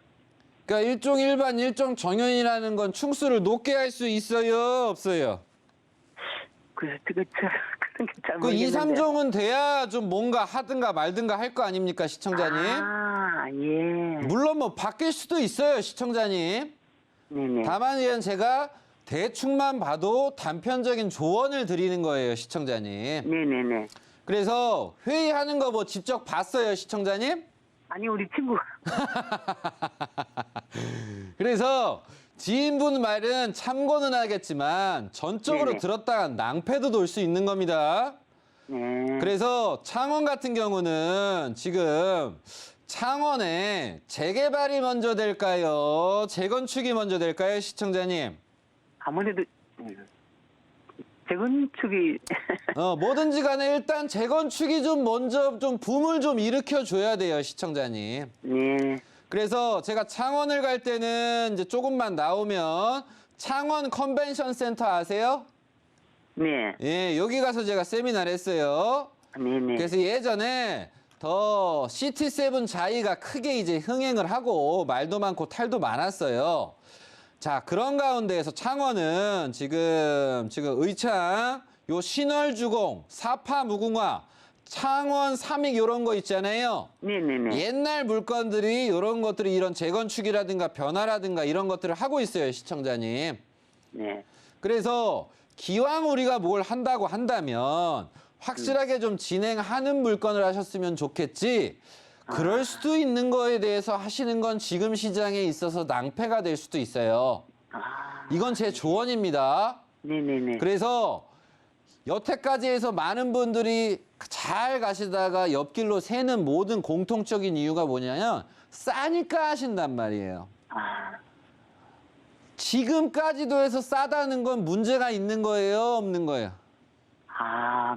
그러니까 일종 일반 일종 전용이라는 건 충수를 높게 할 수 있어요, 없어요? 그래서 그런 게잘 그 모르겠는데 2, 3종은 돼야 좀 뭔가 하든가 말든가 할 거 아닙니까, 시청자님? 아예 물론 뭐 바뀔 수도 있어요, 시청자님. 네네 다만 이건 제가 대충만 봐도 단편적인 조언을 드리는 거예요, 시청자님. 네네네 그래서 회의하는 거 뭐 직접 봤어요, 시청자님? 아니 우리 친구 그래서 지인분 말은 참고는 하겠지만 전적으로 네네. 들었다가 낭패도 돌 수 있는 겁니다. 네 그래서 창원 같은 경우는 지금 창원에 재개발이 먼저 될까요? 재건축이 먼저 될까요, 시청자님? 아무래도 재건축이 뭐든지 간에 일단 재건축이 좀 먼저 좀 붐을 좀 일으켜 줘야 돼요, 시청자님. 네 그래서 제가 창원을 갈 때는 이제 조금만 나오면 창원 컨벤션 센터 아세요? 네 예, 여기 가서 제가 세미나를 했어요. 네네 그래서 예전에 더 시티7 자이가 크게 이제 흥행을 하고 말도 많고 탈도 많았어요. 자, 그런 가운데에서 창원은 지금 의창, 요 신월주공, 사파무궁화, 창원 삼익 요런 거 있잖아요. 네네네 옛날 물건들이 이런 것들이 이런 재건축이라든가 변화라든가 이런 것들을 하고 있어요, 시청자님. 네 그래서 기왕 우리가 뭘 한다고 한다면 확실하게 좀 진행하는 물건을 하셨으면 좋겠지. 그럴 수도 있는 거에 대해서 하시는 건 지금 시장에 있어서 낭패가 될 수도 있어요. 이건 제 조언입니다. 네네네 그래서 여태까지 해서 많은 분들이 잘 가시다가 옆길로 새는 모든 공통적인 이유가 뭐냐면 싸니까 하신단 말이에요. 지금까지도 해서 싸다는 건 문제가 있는 거예요, 없는 거예요?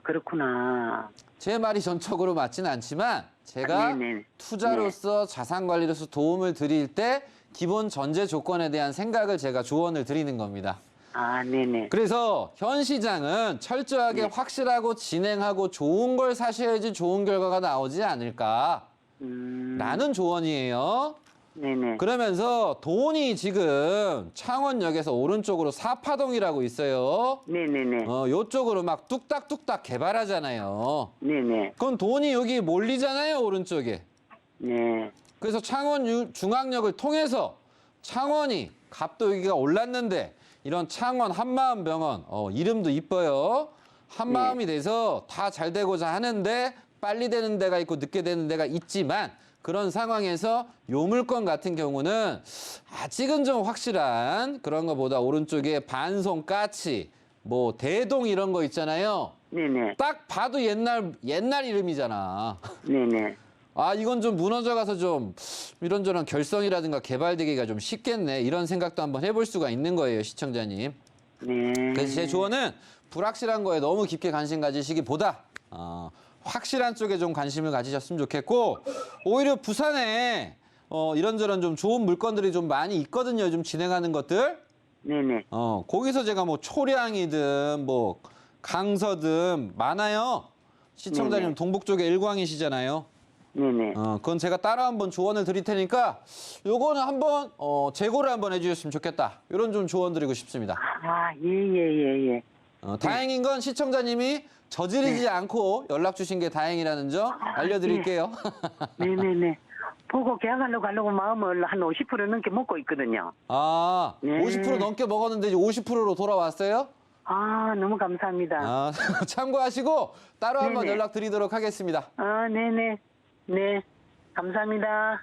그렇구나 제 말이 전적으로 맞지는 않지만 제가 네네. 투자로서 자산관리로서 도움을 드릴 때 기본 전제 조건에 대한 생각을 제가 조언을 드리는 겁니다. 네네 그래서 현 시장은 철저하게 확실하고 진행하고 좋은 걸 사셔야지 좋은 결과가 나오지 않을까라는 조언이에요. 네네 그러면서 돈이 지금 창원역에서 오른쪽으로 사파동이라고 있어요. 네네네 요쪽으로 막 뚝딱뚝딱 개발하잖아요. 네네 그럼 돈이 여기 몰리잖아요, 오른쪽에. 네 그래서 창원 중앙역을 통해서 창원이 값도 여기가 올랐는데 이런 창원 한마음병원 이름도 이뻐요. 한마음이 돼서 다 잘 되고자 하는데 빨리 되는 데가 있고 늦게 되는 데가 있지만 그런 상황에서 요 물건 같은 경우는 아직은 좀 확실한 그런 것보다 오른쪽에 반송 까치 뭐 대동 이런 거 있잖아요. 네네. 딱 봐도 옛날 이름이잖아. 네네. 아, 이건 좀 무너져가서 좀 이런저런 결성이라든가 개발되기가 좀 쉽겠네. 이런 생각도 한번 해볼 수가 있는 거예요, 시청자님. 네. 그래서 제 조언은 불확실한 거에 너무 깊게 관심 가지시기보다 확실한 쪽에 좀 관심을 가지셨으면 좋겠고, 오히려 부산에 이런저런 좀 좋은 물건들이 좀 많이 있거든요. 요즘 진행하는 것들. 네네. 거기서 제가 뭐 초량이든 뭐 강서든 많아요. 시청자님 네네. 동북 쪽에 일광이시잖아요. 네네. 그건 제가 따로 한번 조언을 드릴 테니까 요거는 한번 재고를 한번 해주셨으면 좋겠다. 이런 좀 조언 드리고 싶습니다. 아, 예. 다행인 건 시청자님이 저지르지 않고 연락 주신 게 다행이라는 점 알려드릴게요. 네네네. 보고 계약하려고 마음을 한 50% 넘게 먹고 있거든요. 아, 네. 50% 넘게 먹었는데 이제 50%로 돌아왔어요? 아, 너무 감사합니다. 아, 참고하시고 따로 한번 네네. 연락드리도록 하겠습니다. 아, 네네. 네. 감사합니다.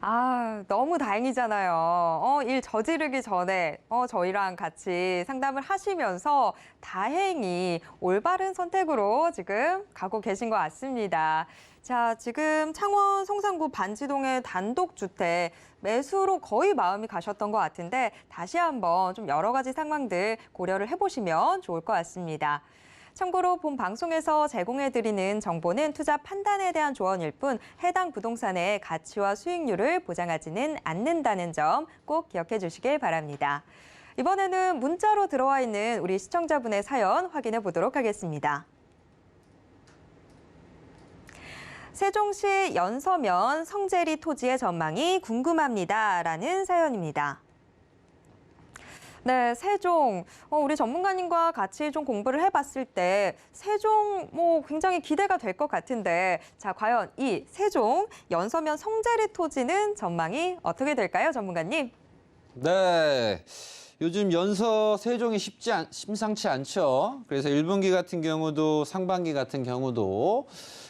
아, 너무 다행이잖아요. 일 저지르기 전에 저희랑 같이 상담을 하시면서 다행히 올바른 선택으로 지금 가고 계신 것 같습니다. 자, 지금 창원 송산구 반지동의 단독주택 매수로 거의 마음이 가셨던 것 같은데 다시 한번 좀 여러 가지 상황들 고려를 해보시면 좋을 것 같습니다. 참고로 본 방송에서 제공해드리는 정보는 투자 판단에 대한 조언일 뿐 해당 부동산의 가치와 수익률을 보장하지는 않는다는 점 꼭 기억해 주시길 바랍니다. 이번에는 문자로 들어와 있는 우리 시청자분의 사연 확인해 보도록 하겠습니다. 세종시 연서면 성재리 토지의 전망이 궁금합니다라는 사연입니다. 네, 세종. 우리 전문가님과 같이 좀 공부를 해봤을 때 세종 굉장히 기대가 될 것 같은데 자, 과연 이 세종 연서면 성재리 토지는 전망이 어떻게 될까요, 전문가님? 네. 요즘 연서 세종이 심상치 않죠. 그래서 1분기 같은 경우도 상반기 같은 경우도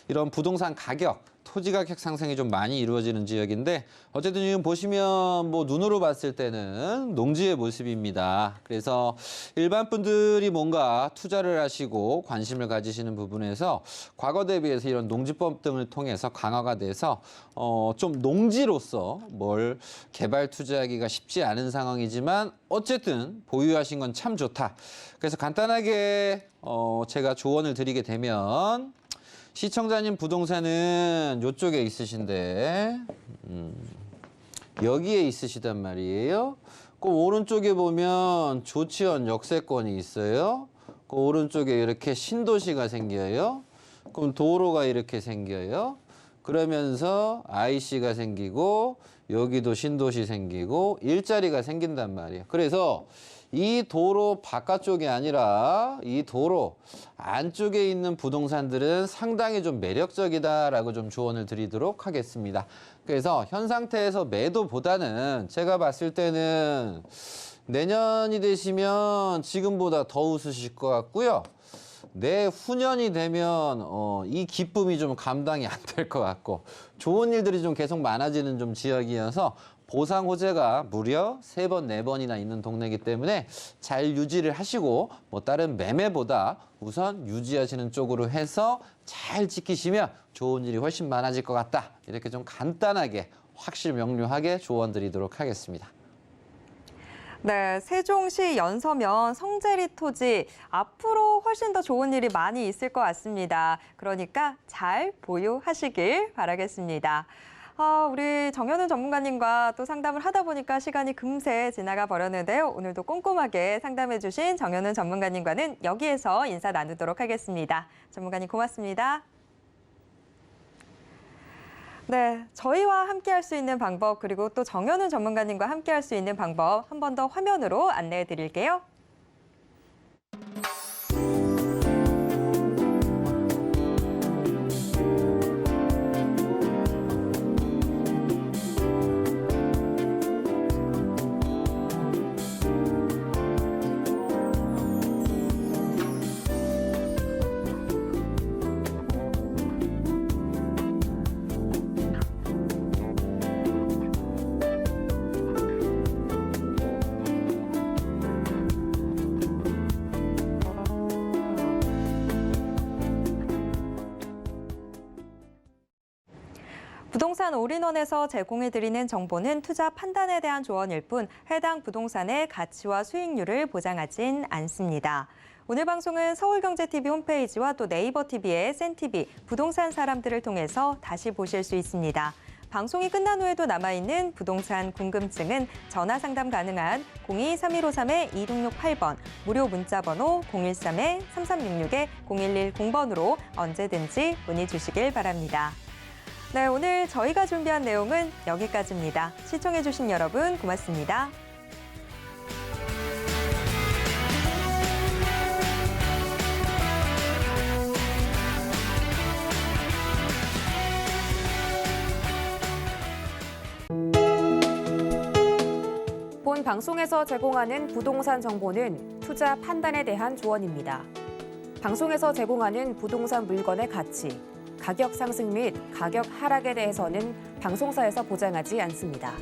이런 부동산 가격, 토지 가격 상승이 좀 많이 이루어지는 지역인데 어쨌든 지금 보시면 뭐 눈으로 봤을 때는 농지의 모습입니다. 그래서 일반 분들이 뭔가 투자를 하시고 관심을 가지시는 부분에서 과거 대비해서 이런 농지법 등을 통해서 강화가 돼서 좀 농지로서 뭘 개발 투자하기가 쉽지 않은 상황이지만 어쨌든 보유하신 건 참 좋다. 그래서 간단하게 제가 조언을 드리게 되면 시청자님 부동산은 이쪽에 있으신데 여기에 있으시단 말이에요. 그 오른쪽에 보면 조치원 역세권이 있어요. 그 오른쪽에 이렇게 신도시가 생겨요. 그럼 도로가 이렇게 생겨요. 그러면서 IC가 생기고 여기도 신도시 생기고 일자리가 생긴단 말이에요. 그래서 이 도로 바깥쪽이 아니라 이 도로 안쪽에 있는 부동산들은 상당히 좀 매력적이다라고 좀 조언을 드리도록 하겠습니다. 그래서 현 상태에서 매도보다는 제가 봤을 때는 내년이 되시면 지금보다 더 웃으실 것 같고요. 내후년이 되면 이 기쁨이 좀 감당이 안 될 것 같고 좋은 일들이 좀 계속 많아지는 좀 지역이어서 보상 호재가 무려 3번, 4번이나 있는 동네이기 때문에 잘 유지를 하시고 뭐 다른 매매보다 우선 유지하시는 쪽으로 해서 잘 지키시면 좋은 일이 훨씬 많아질 것 같다. 이렇게 좀 간단하게 확실 명료하게 조언 드리도록 하겠습니다. 네, 세종시 연서면 성재리 토지 앞으로 훨씬 더 좋은 일이 많이 있을 것 같습니다. 그러니까 잘 보유하시길 바라겠습니다. 우리 정현은 전문가님과 또 상담을 하다 보니까 시간이 금세 지나가 버렸는데요. 오늘도 꼼꼼하게 상담해 주신 정현은 전문가님과는 여기에서 인사 나누도록 하겠습니다. 전문가님 고맙습니다. 네, 저희와 함께할 수 있는 방법 그리고 또 정현은 전문가님과 함께할 수 있는 방법 한 번 더 화면으로 안내해 드릴게요. 부동산 올인원에서 제공해드리는 정보는 투자 판단에 대한 조언일 뿐 해당 부동산의 가치와 수익률을 보장하진 않습니다. 오늘 방송은 서울경제TV 홈페이지와 또 네이버TV의 센TV 부동산 사람들을 통해서 다시 보실 수 있습니다. 방송이 끝난 후에도 남아있는 부동산 궁금증은 전화 상담 가능한 02-3153-2668번, 무료 문자번호 013-3366-0110번으로 언제든지 문의 주시길 바랍니다. 네, 오늘 저희가 준비한 내용은 여기까지입니다. 시청해주신 여러분 고맙습니다. 본 방송에서 제공하는 부동산 정보는 투자 판단에 대한 조언입니다. 방송에서 제공하는 부동산 물건의 가치, 가격 상승 및 가격 하락에 대해서는 방송사에서 보장하지 않습니다.